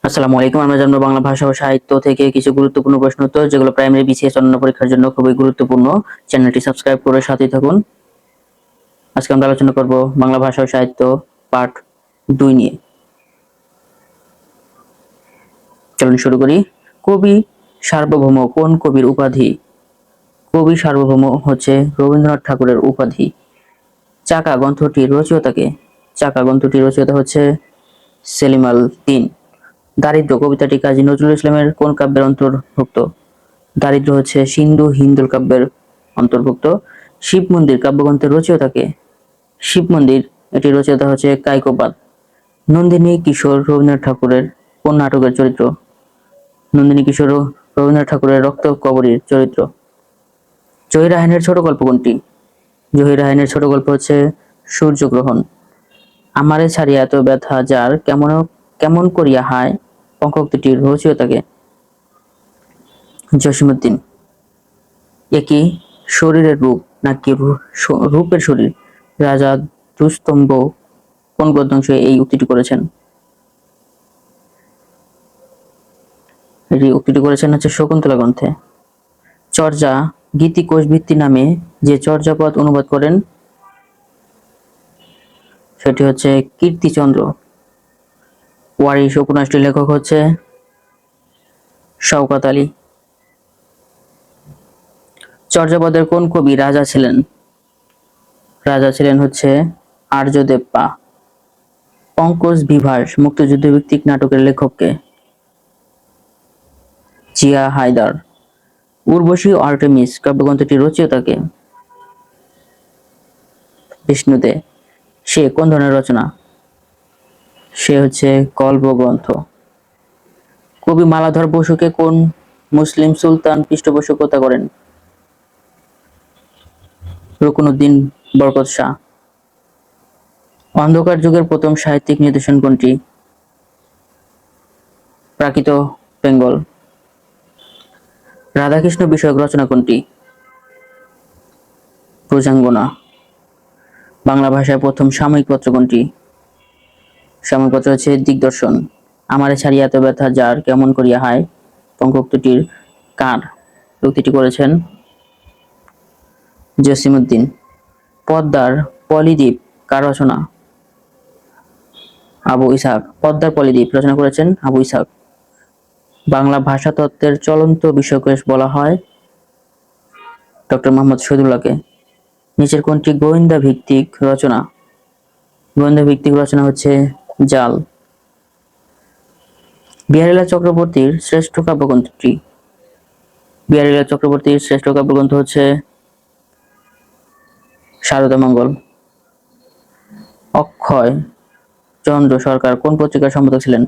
আসসালামু আলাইকুম। আমরা জানবো বাংলা ভাষা ও সাহিত্য থেকে কিছু গুরুত্বপূর্ণ প্রশ্ন উত্তর, যেগুলো প্রাইমারি, বিসিএস অন্যান্য পরীক্ষার জন্য খুবই গুরুত্বপূর্ণ। চ্যানেলটি সাবস্ক্রাইব করে সাথেই থাকুন। আজকে আমরা আলোচনা করব বাংলা ভাষা ও সাহিত্য পার্ট 2 নিয়ে। চলুন শুরু করি। কবি সার্বভৌম কোন কবির উপাধি? কবি সার্বভৌম হচ্ছে রবীন্দ্রনাথ ঠাকুরের উপাধি। চাকা গ্রন্থটির রচয়িতাকে? চাকা গ্রন্থটির রচয়িতা হচ্ছে সেলিম আল দীন। দারিদ্র কবিতাটি কাজী নজরুল ইসলামের কোন কাব্যের অন্তর্ভুক্ত? দারিদ্র হচ্ছে সিন্ধু হিন্দুল কাব্যের অন্তর্ভুক্ত। শিব মন্দির কাব্যগ্রন্থের রচয়িতাকে? শিব মন্দির এটির রচয়িতা হচ্ছে কায়কোবাদ। নন্দিনী কিশোর রবীন্দ্রনাথ ঠাকুরের কোন নাটকের চরিত্র? নন্দিনী কিশোর রবীন্দ্রনাথ ঠাকুরের রক্ত কবরীর চরিত্র। জহির রায়হানের ছোট গল্প কোনটি? জহির রায়হানের ছোট গল্প হচ্ছে সূর্যগ্রহণ। আমারে ছাড়িয়া এত ব্যথা যার কেমন কেমন করিয়া হায় পঙ্কোক্তিটির রচয়িতাকে? জসীমউদ্দীন। একই শরীরের রূপ নাকি রূপের শরীর? রাজা দুস্তম্ভ কোন গদ্যাংশে এই উক্তিটি করেছেন? এটি উক্তিটি করেছেন হচ্ছে শকুন্তলা গ্রন্থে। চর্যা গীতিকোষ ভিত্তি নামে যে চর্যাপদ অনুবাদ করেন সেটি হচ্ছে কীর্তিচন্দ্র। ওয়ারিশ উপন্যাসটির লেখক হচ্ছে শওকত আলী। চর্যাপদের কোন কবি রাজা ছিলেন? রাজা ছিলেন হচ্ছে আর্যদেবপা। পঙ্কজ বিভাস মুক্তিযুদ্ধ ভিত্তিক নাটকের লেখককে? জিয়া হায়দার। উর্বশী ও আর্টেমিস কাব্যগ্রন্থটির রচয়িতাকে? বিষ্ণু দে। সে কোন ধরনের রচনা? সে হচ্ছে কল্প গ্রন্থ। কবি মালাধর বসুকে কোন মুসলিম সুলতান পৃষ্ঠপোষকতা করেন? রুকনউদ্দিন বরকত শাহ। অন্ধকার যুগের প্রথম সাহিত্যিক নিদর্শন কোনটি? প্রাকৃত বেঙ্গল। রাধাকৃষ্ণ বিষয়ক রচনা কোনটি? প্রজাঙ্গনা। বাংলা ভাষায় প্রথম সাময়িক পত্র কোনটি? সাময়িক পত্র হচ্ছে দিগদর্শন। আমারে ছাড়িয়া এত ব্যথা যার কেমন করিয়া হায় পঙ্কোক্তিটির কার? উক্তিটি করেছেন জসীমউদ্দীন। পদ্মার পলিদ্বীপ কার রচনা? আবু ইসহাক। পদ্মার পলিদ্বীপ রচনা করেছেন আবু ইসহাক। বাংলা ভাষা তত্ত্বের চলন্ত বিশ্বকোষ বলা হয় ডক্টর মোহাম্মদ শহীদুল্লাহকে। নিচের কোনটি গোয়েন্দা ভিত্তিক রচনা? গোয়েন্দা ভিত্তিক রচনা হচ্ছে জাল। বিহারীলাল চক্রবর্তীর শ্রেষ্ঠ কাব্যগ্রন্থটি? বিহারীলাল চক্রবর্তীর শ্রেষ্ঠ কাব্যগ্রন্থ হচ্ছে শারদামঙ্গল। অক্ষয় চন্দ্র সরকার কোন পত্রিকার সম্পাদক ছিলেন?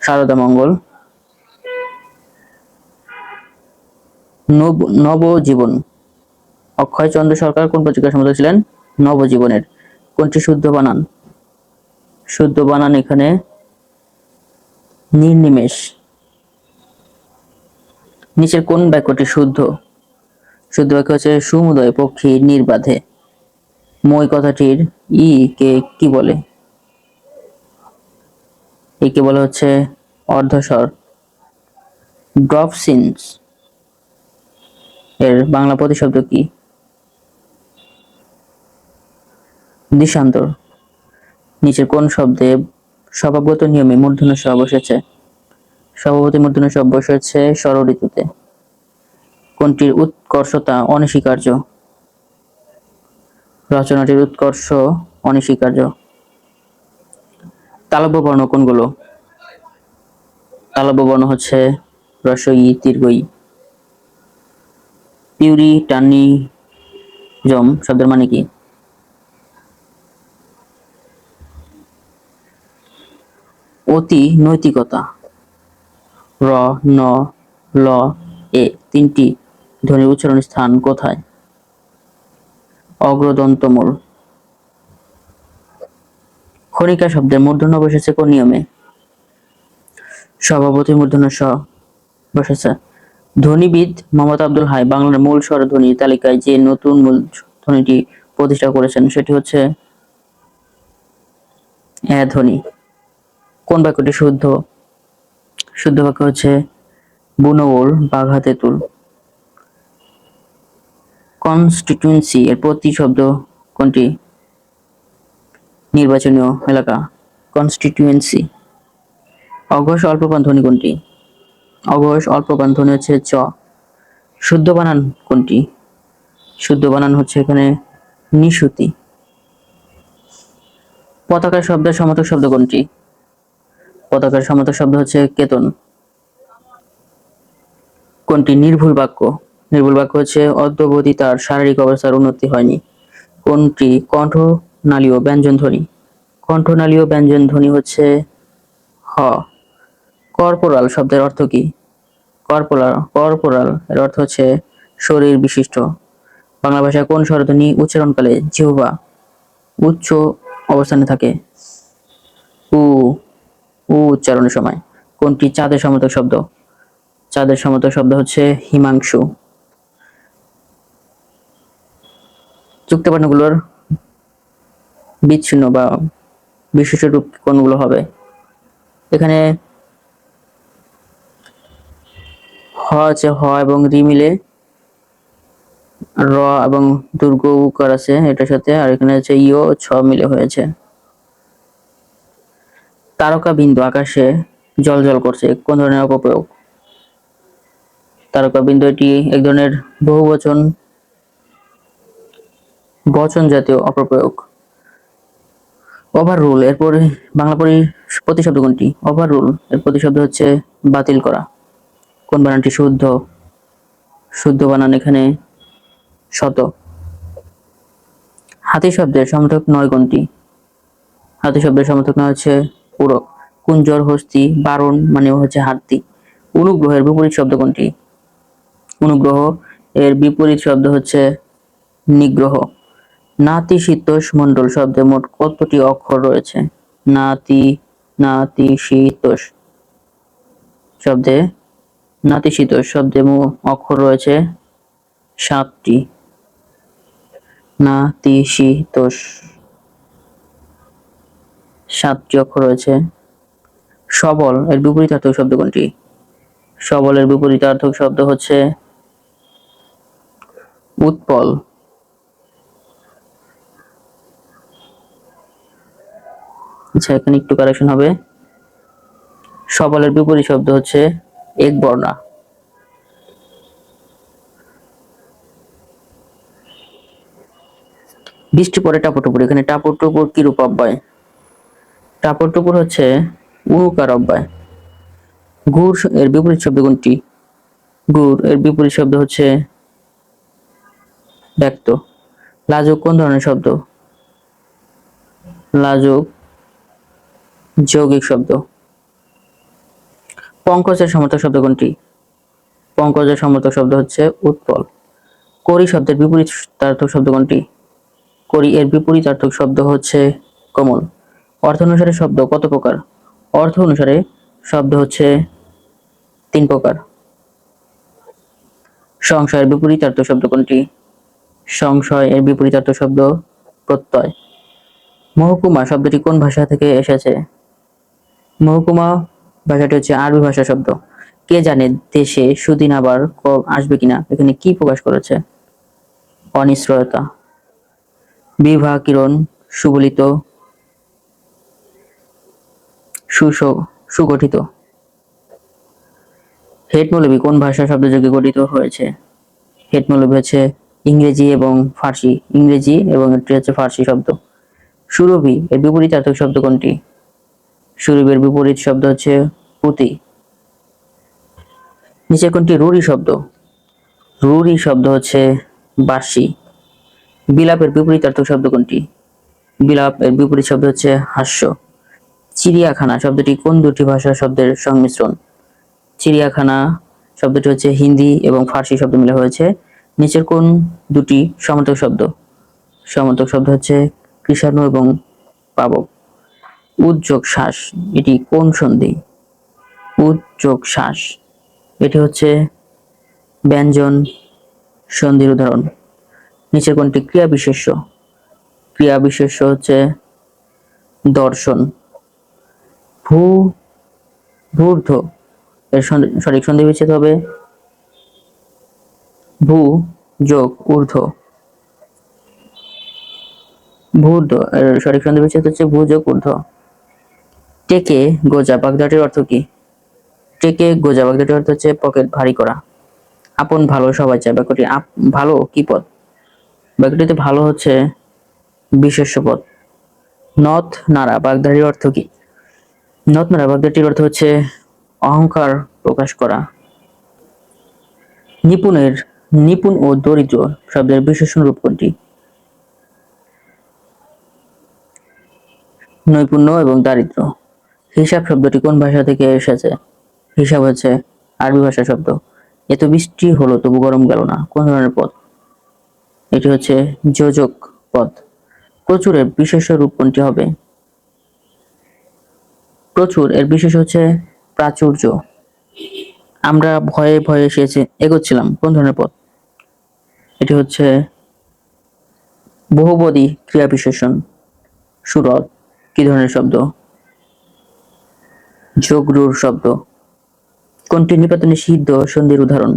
শারদামঙ্গল। নবজীবন। অক্ষয় চন্দ্র সরকার কোন পত্রিকার সম্পাদক ছিলেন? নবজীবনের। কোনটি শুদ্ধ বানান? শুদ্ধ বানান এখানে নির্নিমেষ। নিচের কোন বাক্যটি শুদ্ধ? শুদ্ধ বাক্য হচ্ছে সমুদয় পক্ষী নির্বাধে। মই কথাটির ই কে কি বলে? একে বলে হচ্ছে অর্ধস্বর। ড্রপসিনস এর বাংলা প্রতিশব্দ কি? দিশান্তর। নিচের কোন শব্দে স্বভাবগত নিয়মে মূর্ধন্য ষ বসেছে? স্বভাবতই মূর্ধন্য ষ বসেছে ষড়ঋতুতে। কোনটির উৎকর্ষতা অনস্বীকার্য? রচনাটির উৎকর্ষ অনস্বীকার্য। তালব্য বর্ণ কোনগুলো? তালব্য বর্ণ হচ্ছে হ্রস্ব ই দীর্ঘ ই। পিউরিটানিজম শব্দের মানে কি? অতি নৈতিকতা। র ন ল এ তিনটি ধ্বনির উচ্চারণ স্থান কোথায়? অগ্রদন্তমূল। খনিকা শব্দের মূর্ধন্য বসেছে কোন নিয়মে? স্বভাবতই মূর্ধন্য ষ বসেছে। ধ্বনিবিদ মোহাম্মদ আব্দুল হাই বাংলার মূল স্বরধ্বনির তালিকায় যে নতুন মূল ধ্বনিটি প্রতিষ্ঠা করেছেন সেটি হচ্ছে এ ধ্বনি। কোন বাক্যটি শুদ্ধ? শুদ্ধ বাক্য হচ্ছে বুনউল বাঘা তেঁতুল। কনস্টিটিউয়েন্সি এর প্রতিশব্দ কোনটি? নির্বাচনীয় এলাকা। কনস্টিটিউয়েন্সি। অঘোষ অল্পপ্রাণ ধ্বনি কোনটি? অঘোষ অল্পপ্রাণ ধ্বনি হচ্ছে চ। শুদ্ধ বানান কোনটি? শুদ্ধ বানান হচ্ছে এখানে নিশুতি। পতাকার শব্দের সমার্থক শব্দ কোনটি? পতাকার সমার্থক শব্দ হচ্ছে কেতন। কোনটি নির্ভুল বাক্য? নির্ভুল বাক্য হচ্ছে অদ্যাবধি তার শারীরিক অবস্থার উন্নতি হয়নি। কোনটি কণ্ঠনালীয় ব্যঞ্জন ধ্বনি? কণ্ঠনালীয় ব্যঞ্জন ধ্বনি হচ্ছে হ। কর্পোরাল শব্দের অর্থ কি? কর্পোরাল এর অর্থ হচ্ছে শরীর বিশিষ্ট। বাংলা ভাষায় কোন স্বরধ্বনি উচ্চারণকালে জিহ্বা উচ্চ অবস্থানে থাকে? উ। উ উচ্চারণের সময়। কোনটি চাঁদের সমার্থক শব্দ? চাঁদের সমার্থক শব্দ হচ্ছে হিমাংশু। যুক্তবর্ণগুলোর বিচ্ছিন্ন বা বিশেষ রূপ কোনগুলো হবে? এখানে হ আছে, হ এবং রি মিলে র এবং দুর্গ উকার আছে এটার সাথে, আর এখানে হচ্ছে ইও ছ মিলে হয়েছে। তারকা বিন্দু আকাশে জ্বলজ্বল করছে কোন ধরনের অপপ্রয়োগ? তারকা বিন্দু এটি এক ধরনের বহুবচন বচন জাতীয় অপপ্রয়োগ। ওভাররুল এর বাংলা প্রতিশব্দ কোনটি? ওভাররুল এর প্রতিশব্দ হচ্ছে বাতিল করা। কোন বানানটি শুদ্ধ? শুদ্ধ বানান এখানে শত। হাতি শব্দের সমার্থক নয় কোনটি? হাতি শব্দের সমার্থক নয় হচ্ছে পূরক। কুঞ্জর হস্তি বারণ মানে হচ্ছে হাতি। অনুগ্রহের বিপরীত শব্দ কোনটি? অনুগ্রহ এর বিপরীত শব্দ হচ্ছে নিগ্রহ। নাতিশীতোষ মণ্ডল শব্দে মোট কতটি অক্ষর রয়েছে? নাতিশীতোষ শব্দে নাতিশীতোষ শব্দে অক্ষর রয়েছে 7টি। নাতিশীতোষ 7টি অক্ষর রয়েছে। সবল এর বিপরীতার্থক শব্দ কোনটি? সবলের বিপরীতার্থক শব্দ হচ্ছে উৎপল। আচ্ছা, এখানে একটু কারেকশন হবে। সবলের বিপরীত শব্দ হচ্ছে একবর্ণা। বৃষ্টি পরে টাপুর টুপুর, এখানে টাপুর টুপুর কি রূপ অব্যয়? টাপুর টুপুর হচ্ছে উকার অব্যয়। গুড় এর বিপরীত শব্দ কোনটি? গুড় এর বিপরীত শব্দ হচ্ছে ব্যক্ত। লাজুক কোন ধরনের শব্দ? লাজুক যৌগিক শব্দ। পঙ্কজের সমার্থক শব্দ কোনটি? পঙ্কজের সমার্থক শব্দ হচ্ছে উৎপল। করি শব্দের বিপরীতার্থক শব্দ কোনটি? করি এর বিপরীতার্থক শব্দ হচ্ছে কমল। অর্থ অনুসারে শব্দ কত প্রকার? অর্থ অনুসারে শব্দ হচ্ছে 3 প্রকার। সংশয়ের বিপরীতার্থক শব্দ কোনটি? সংশয় এর বিপরীতার্থক শব্দ প্রত্যয়। মহকুমা শব্দটি কোন ভাষা থেকে এসেছে? মহকুমা ভাষাটি হচ্ছে আরবি ভাষা শব্দ। কে জানে দেশে সুদিন আবার আসবে কিনা, এখানে কি প্রকাশ করেছে? অনিশ্চয়তা। বিভা কিরণ সুবলিত সুগঠিত। হেটমৌলবী কোন ভাষা শব্দযোগে গঠিত হয়েছে? হেটমৌলবী হচ্ছে ইংরেজি এবং ফার্সি। ইংরেজি এবং এটি হচ্ছে ফার্সি শব্দ। সুরভি এর বিপরীতার্থক শব্দ কোনটি? সুরভির বিপরীত শব্দ হচ্ছে পুঁতি। নিচে কোনটি রুড়ি শব্দ? রুড়ি শব্দ হচ্ছে বাঁশি। বিলাপের বিপরীতার্থক শব্দ কোনটি? বিলাপ এর বিপরীত শব্দ হচ্ছে হাস্য। চিড়িয়াখানা শব্দটি কোন দুটি ভাষার শব্দের সংমিশ্রণ? চিড়িয়াখানা শব্দটি হচ্ছে হিন্দি এবং ফার্সি শব্দ মিলে হয়েছে। নিচের কোন দুটি সমার্থক শব্দ? সমার্থক শব্দ হচ্ছে কৃষাণু এবং পাবক। উদ্যোগ শ্বাস এটি কোন সন্ধি? উদ্যোগ শ্বাস এটি হচ্ছে ব্যঞ্জন সন্ধির উদাহরণ। নিচের কোনটি ক্রিয়া বিশেষ্য? ক্রিয়া বিশেষ্য হচ্ছে দর্শন। ভূ ভূর্ধ এর সঠিক সন্ধি বিচ্ছেদ হবে ভূ যোগ ঊর্ধ্ব। ভূর্ধ এর সঠিক সন্ধি বিচ্ছেদ হচ্ছে ভূ যোগ ঊর্ধ্ব। টেকে গোজা বাগধাটির অর্থ কি? টেকে গোজা বাগধাটির অর্থ হচ্ছে পকেট ভারী করা। আপন ভালো সবাই চায় বাক্যটি ভালো কি পদ? বাক্যটিতে ভালো হচ্ছে বিশেষ্য পদ। নথ নাড়া বাগধাটির অর্থ কি? নথ নাড়া বাগধাটির অর্থ হচ্ছে অহংকার প্রকাশ করা। নিপুণের নিপুণ ও দরিদ্র শব্দের বিশেষণ রূপ কোনটি? নৈপুণ্য এবং দারিদ্র। হিসাব শব্দটি কোন ভাষা থেকে এসেছে? হিসাব হচ্ছে আরবি ভাষা শব্দ। এত বৃষ্টি হলো তবু গরম গেল না কোন ধরনের পদ? এটি হচ্ছে যোজক পদ। প্রচুরের বিশেষ্য রূপ কোনটি হবে? প্রচুর এর বিশেষ হচ্ছে প্রাচুর্য। আমরা ভয়ে ভয়ে এগোচ্ছিলাম কোন ধরনের পদ? এটি হচ্ছে বহুপদী ক্রিয়া বিশেষণ। সুরত কি ধরনের শব্দ? যোগরূঢ় শব্দ। কোনটি নিপাতনে সিদ্ধ সন্ধির উদাহরণ?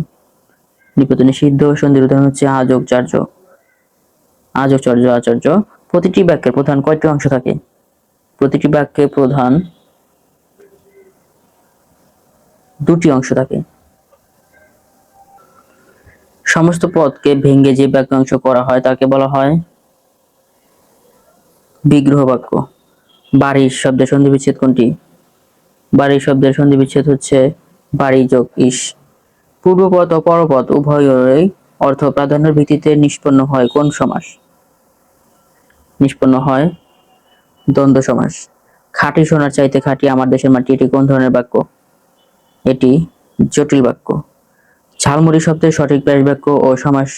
নিপাতনে সিদ্ধ সন্ধির উদাহরণ হচ্ছে আযোগ চার্য। আযোগ চার্য আচার্য। প্রতিটি বাক্যের প্রধান কয়টি অংশ থাকে? প্রতিটি বাক্যে প্রধান দুটি অংশ থাকে। সমস্ত পদকে ভেঙে যে বাক্যাংশ করা হয় তাকে বলা হয় বিগ্রহ বাক্য। বাড়ির শব্দের সন্ধি বিচ্ছেদ কোনটি? বাড়ির শব্দের সন্ধি বিচ্ছেদ হচ্ছে বাড়ি যোগ ইস। পূর্বপদ ও পরপদ উভয়েরই অর্থ প্রাধান্যের ভিত্তিতে নিষ্পন্ন হয় কোন সমাস? নিষ্পন্ন হয় দ্বন্দ্ব সমাস। খাঁটি সোনার চাইতে খাঁটি আমার দেশের মাটি এটি কোন ধরনের বাক্য? এটি জটিল বাক্য। ঝালমুড়ি শব্দের সঠিক ব্যাস বাক্য ও সমাস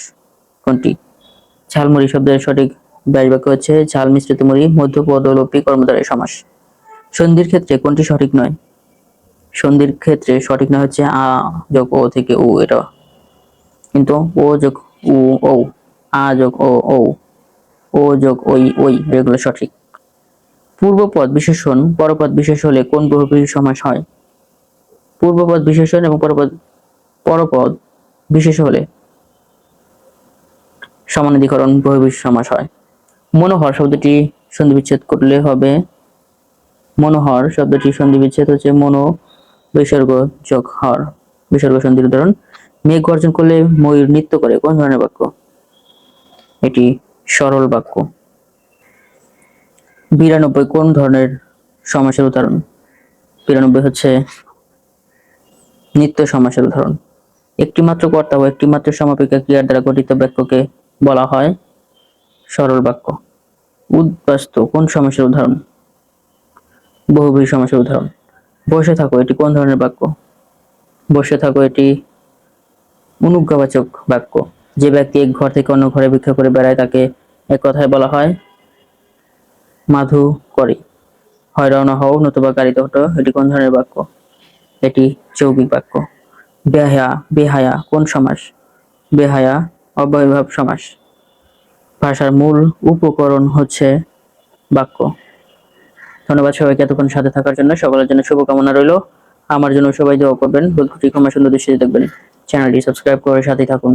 কোনটি? ঝালমুড়ি শব্দের সঠিক ব্যাস বাক্য হচ্ছে ঝাল মিশ্রিত মুড়ি মধ্যপদলোপী কর্মধারয় সমাস। সন্ধির ক্ষেত্রে কোনটি সঠিক নয়? সন্ধির ক্ষেত্রে সঠিক নয় হচ্ছে আ যোগ ও থেকে উ, এটা কিন্তু ও যোগ উ ও, আ যোগ ও যোগ ওই এগুলো সঠিক। পূর্বপদ বিশেষণ পরপদ বিশেষ হলে কোন বহুব্রীহি সমাস হয়? পূর্বপদ বিশেষণ এবং পরপদ বিশেষ হলে সমানাধিকরণ বহুব্রীহি সমাস হয়। মনোহর শব্দটি সন্ধি বিচ্ছেদ করলে হবে মনোহর শব্দটি সন্ধি বিচ্ছেদ হচ্ছে মনো বিসর্গ যোগ হর। বিসর্গ সন্ধির উদাহরণ মেঘ গর্জন করলে ময়ূর নৃত্য করে কোন ধরনের বাক্য? এটি সরল বাক্য। 92 কোন ধরনের সমাসের উদাহরণ? 92 হচ্ছে নিত্য সমাসের উদাহরণ। একটি মাত্র কর্তা ও একটি মাত্র সমাপিকা ক্রিয়ার দ্বারা গঠিত বাক্যকে বলা হয় সরল বাক্য। উদ্বাস্তু কোন সমাসের উদাহরণ? বহুব্রীহি সমাসের উদাহরণ। বসে থাকো এটি কোন ধরনের বাক্য? বসে থাকো এটি অনুজ্ঞাবাচক বাক্য। যে ব্যক্তি এক ঘর থেকে অন্য ঘরে ভিক্ষা করে বেড়ায় তাকে এক কথায় বলা হয় মাধু করি। হয় রওনা হও নতুবা গাড়িতে ওঠো এটি কোন ধরনের বাক্য? এটি যৌগিক বাক্য। বেহায়া কোন সমাস? বেহায়া অব্যয়ভাব সমাস। ভাষার মূল উপকরণ হচ্ছে বাক্য। ধন্যবাদ সবাইকে এতক্ষণ সাথে থাকার জন্য। সকলের জন্য শুভকামনা রইল। আমার জন্য সবাই দোয়া করবেন। ভুল ত্রুটি ক্ষমা সুন্দর দৃষ্টিতে দেখবেন। চ্যানেলটি সাবস্ক্রাইব করে সাথে থাকুন।